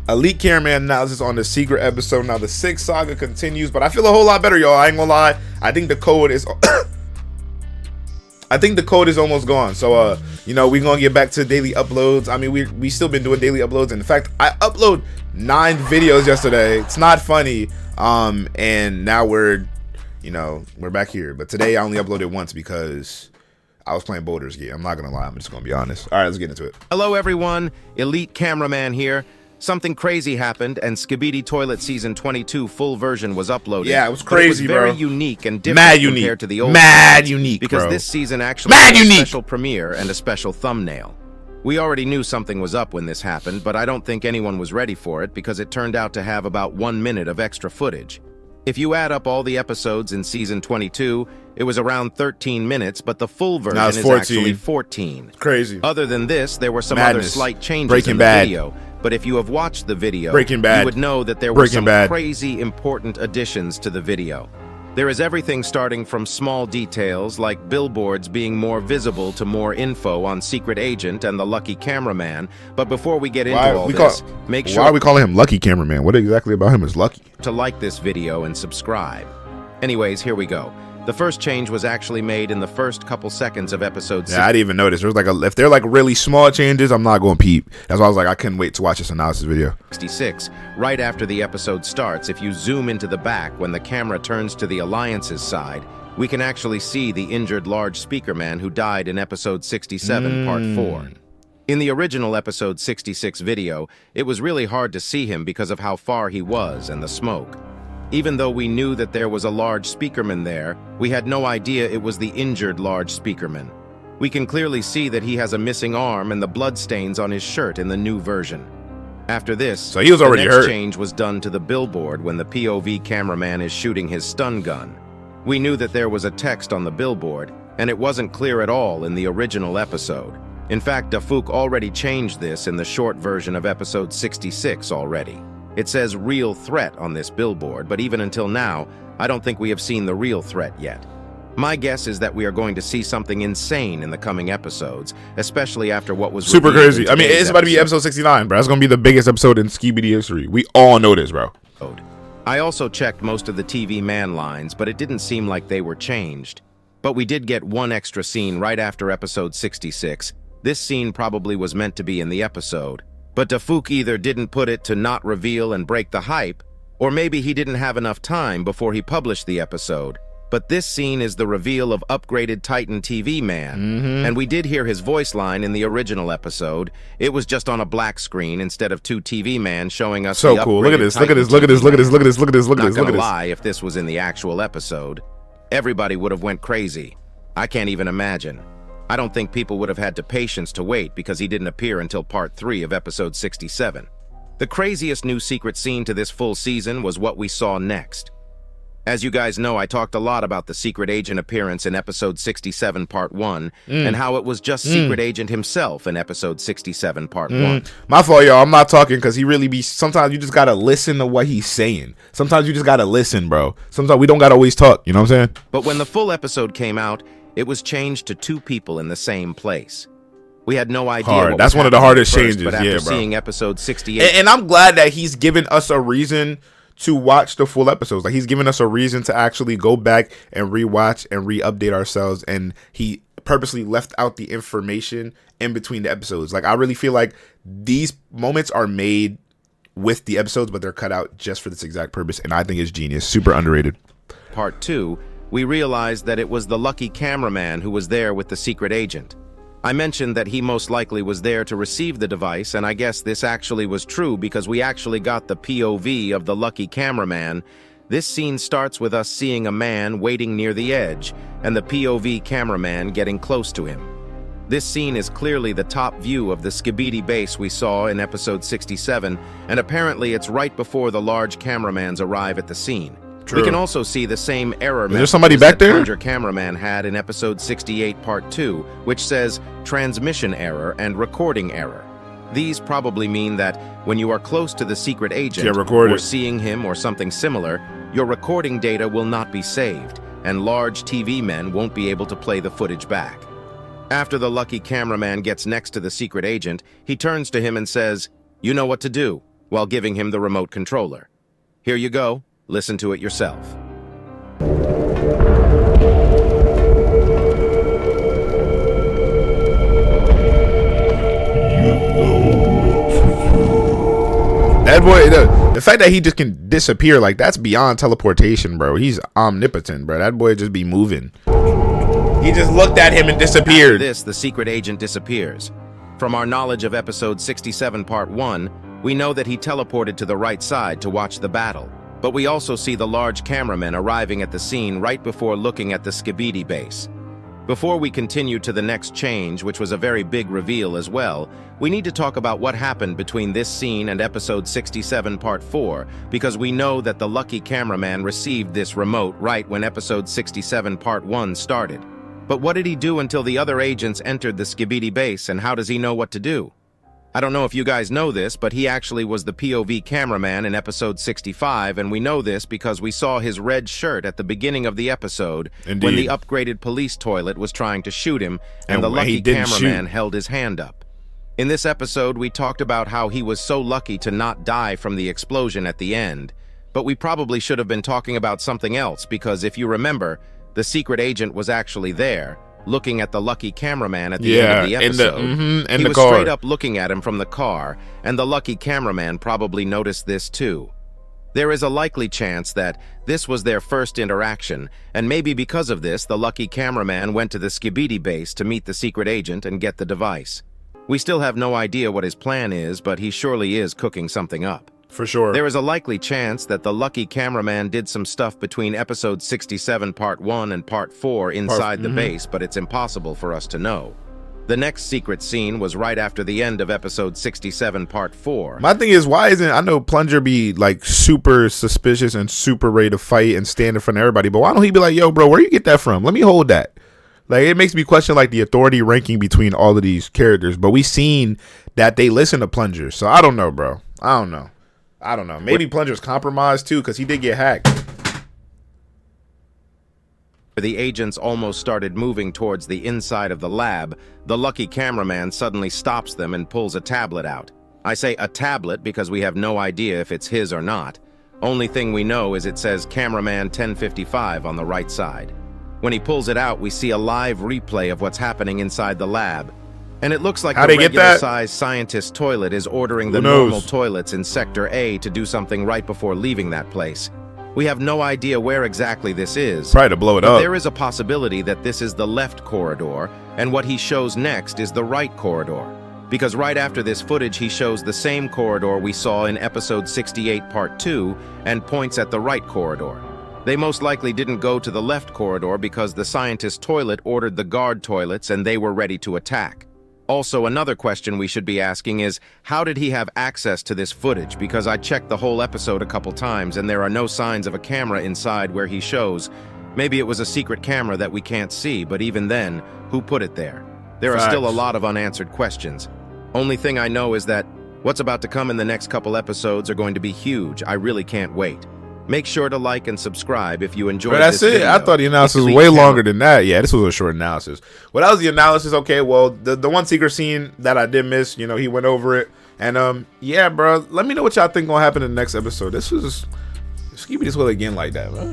Elite Cameraman analysis on the secret episode. Now the 6th saga continues, but I feel a whole lot better, y'all. I ain't gonna lie. I think the code is almost gone. So you know, we're gonna get back to daily uploads. I mean, we still been doing daily uploads. In fact, I upload 9 videos yesterday. It's not funny. And now we're back here. But today I only uploaded once because I was playing Boulders game. I'm not gonna lie, I'm just gonna be honest. All right, let's get into it. Hello everyone, Elite Cameraman here. Something crazy happened, and Skibidi Toilet Season 22 full version was uploaded. Yeah, it was crazy, bro. It was very unique and different compared to the old unique, because bro. This season actually had a special premiere and a special thumbnail. We already knew something was up when this happened, but I don't think anyone was ready for it because it turned out to have about 1 minute of extra footage. If you add up all the episodes in Season 22, it was around 13 minutes, but the full version is actually 14. Crazy. Other than this, there were some other slight changes Breaking in the Bad. video. But if you have watched the video, Breaking Bad. you would know that there were some crazy important additions to the video. There is everything starting from small details like billboards being more visible to more info on Secret Agent and the Lucky Cameraman. But before we get into all this, make sure... Why are we calling him Lucky Cameraman? What exactly about him is lucky? ...to like this video and subscribe. Anyways, here we go. The first change was actually made in the first couple seconds of episode 6. Yeah, I didn't even notice. There was if they're like really small changes, I'm not going to peep. That's why I was like, I couldn't wait to watch this analysis video. 66, right after the episode starts, if you zoom into the back when the camera turns to the Alliance's side, we can actually see the injured large speaker man who died in episode 67, part 4. In the original episode 66 video, it was really hard to see him because of how far he was and the smoke. Even though we knew that there was a large speakerman there, we had no idea it was the injured large speakerman. We can clearly see that he has a missing arm and the bloodstains on his shirt in the new version. After this, so he was already the next hurt. Change was done to the billboard when the POV cameraman is shooting his stun gun. We knew that there was a text on the billboard, and it wasn't clear at all in the original episode. In fact, Dafouk already changed this in the short version of episode 66 already. It says real threat on this billboard, but even until now, I don't think we have seen the real threat yet. My guess is that we are going to see something insane in the coming episodes, especially after what was super crazy. I mean, it's about to be episode 69, bro. That's going to be the biggest episode in Skibidi history. We all know this, bro. I also checked most of the TV man lines, but it didn't seem like they were changed. But we did get one extra scene right after episode 66. This scene probably was meant to be in the episode. But Dafouk either didn't put it to not reveal and break the hype, or maybe he didn't have enough time before he published the episode. But this scene is the reveal of upgraded Titan TV Man, and we did hear his voice line in the original episode. It was just on a black screen instead of 2 TV Man showing us so cool. Look at this, look at this, look at this, look at this, look at this, look at this, look at this, look at this. Not gonna lie, if this was in the actual episode, everybody would have went crazy. I can't even imagine. I don't think people would have had the patience to wait because he didn't appear until part 3 of episode 67. The craziest new secret scene to this full season was what we saw next. As you guys know, I talked a lot about the Secret Agent appearance in episode 67 part 1 and how it was just Secret Agent himself in episode 67 part 1. My fault, y'all. I'm not talking because he really be... Sometimes you just got to listen to what he's saying. Sometimes you just got to listen, bro. Sometimes we don't got to always talk. You know what I'm saying? But when the full episode came out, it was changed to 2 people in the same place. We had no idea. What That's one of the hardest changes. But after bro. seeing episode 68, and I'm glad that he's given us a reason to watch the full episodes. Like, he's given us a reason to actually go back and rewatch and re-update ourselves. And he purposely left out the information in between the episodes. Like, I really feel like these moments are made with the episodes, but they're cut out just for this exact purpose. And I think it's genius. Super underrated. Part 2. We realized that it was the Lucky Cameraman who was there with the Secret Agent. I mentioned that he most likely was there to receive the device, and I guess this actually was true because we actually got the POV of the Lucky Cameraman. This scene starts with us seeing a man waiting near the edge, and the POV cameraman getting close to him. This scene is clearly the top view of the Skibidi base we saw in episode 67, and apparently it's right before the large cameramans arrive at the scene. True. We can also see the same error message somebody back there? that Cameraman had in episode 68 part 2, which says transmission error and recording error. These probably mean that when you are close to the Secret Agent or seeing him or something similar, your recording data will not be saved, and large TV men won't be able to play the footage back. After the Lucky Cameraman gets next to the Secret Agent, he turns to him and says, "You know what to do. while giving him the remote controller. Here you go. Listen to it yourself. That boy, the fact that he just can disappear, like, that's beyond teleportation, bro. He's omnipotent, bro. That boy just be moving. He just looked at him and disappeared. After this, the secret agent disappears. From our knowledge of episode 67 part 1, we know that he teleported to the right side to watch the battle. But we also see the large cameraman arriving at the scene right before looking at the Skibidi base. Before we continue to the next change, which was a very big reveal as well, we need to talk about what happened between this scene and episode 67 part 4, because we know that the lucky cameraman received this remote right when episode 67 part 1 started. But what did he do until the other agents entered the Skibidi base, and how does he know what to do? I don't know if you guys know this, but he actually was the POV cameraman in episode 65, and we know this because we saw his red shirt at the beginning of the episode. Indeed. When the upgraded police toilet was trying to shoot him, and the lucky cameraman held his hand up. In this episode, we talked about how he was so lucky to not die from the explosion at the end, but we probably should have been talking about something else, because if you remember, the secret agent was actually there, looking at the lucky cameraman at the end of the episode. He was straight up looking at him from the car, and the lucky cameraman probably noticed this too. There is a likely chance that this was their first interaction, and maybe because of this, the lucky cameraman went to the Skibidi base to meet the secret agent and get the device. We still have no idea what his plan is, but he surely is cooking something up. For sure. There is a likely chance that the lucky cameraman did some stuff between episode 67 part 1 and part 4 inside the base, but it's impossible for us to know. The next secret scene was right after the end of episode 67 part 4. My thing is, why isn't, I know Plunger be like super suspicious and super ready to fight and stand in front of everybody, but why don't he be like, yo bro, where you get that from? Let me hold that. Like, it makes me question like the authority ranking between all of these characters, but we've seen that they listen to Plunger, so I don't know, bro. I don't know. Maybe Plunger's compromised too, because he did get hacked. The agents almost started moving towards the inside of the lab. The lucky cameraman suddenly stops them and pulls a tablet out. I say a tablet because we have no idea if it's his or not. Only thing we know is it says Cameraman 1055 on the right side. When he pulls it out, we see a live replay of what's happening inside the lab. And it looks like the regular-sized scientist toilet is ordering the normal toilets in Sector A to do something right before leaving that place. We have no idea where exactly this is. Try to blow it up. There is a possibility that this is the left corridor, and what he shows next is the right corridor. Because right after this footage, he shows the same corridor we saw in episode 68 part 2 and points at the right corridor. They most likely didn't go to the left corridor because the scientist toilet ordered the guard toilets and they were ready to attack. Also, another question we should be asking is, how did he have access to this footage? Because I checked the whole episode a couple times and there are no signs of a camera inside where he shows. Maybe it was a secret camera that we can't see, but even then, who put it there? There are still a lot of unanswered questions. Only thing I know is that what's about to come in the next couple episodes are going to be huge. I really can't wait. Make sure to like and subscribe if you enjoyed this video. I thought the analysis was way longer than that. Yeah, this was a short analysis. Well, that was the analysis. Okay, well, the one secret scene that I did miss, you know, he went over it. And, yeah, bro, let me know what y'all think gonna happen in the next episode. This was... Just keep me this way again like that, man.